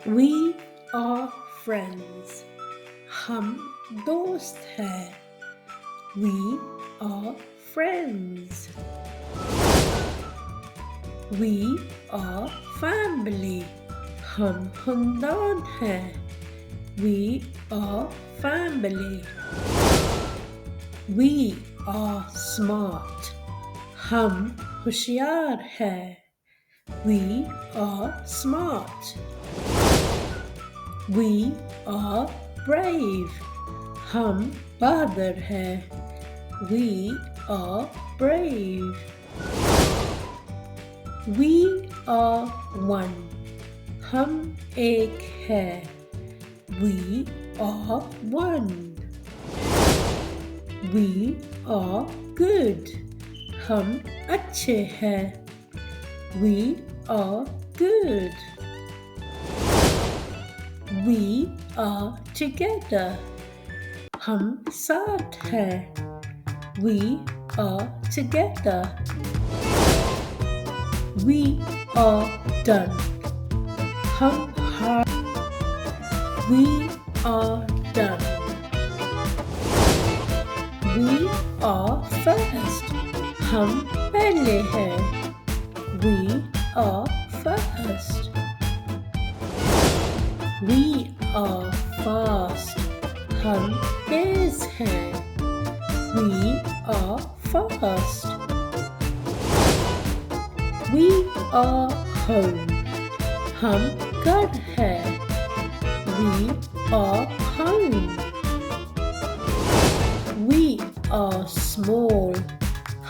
We are friends. हम दोस्त हैं. We are friends. We are family. हम खानदान हैं. We are family. We are smart. हम होशियार हैं. We are smart. We are brave. हम बहादुर हैं. We are brave. We are one. हम एक हैं. We are one. We are good. हम अच्छे हैं. We are good. We are together. हम साथ हैं. We are together. We are done. हम हार. We are done. We are first. हम पहले हैं. We are first. We are fast. हम तेज हैं. We are fast. We are home. हम घर हैं. We are home. We are small.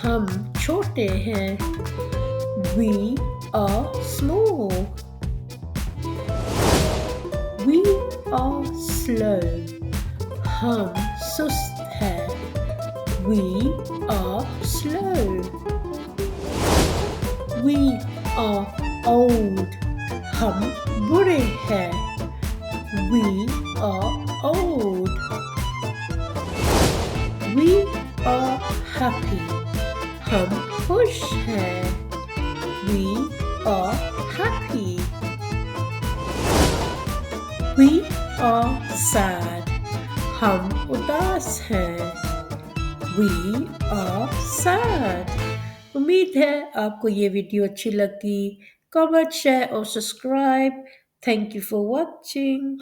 हम छोटे हैं. We are small. We are slow. हम सुस्त हैं. We are slow. We are old. हम बूढ़े हैं. We are old. We are happy. हम खुश हैं. We are happy. We are sad. हम उदास हैं. We are sad. उम्मीद है आपको ये वीडियो अच्छी लगी. कमेंट, शेयर और subscribe. Thank you for watching.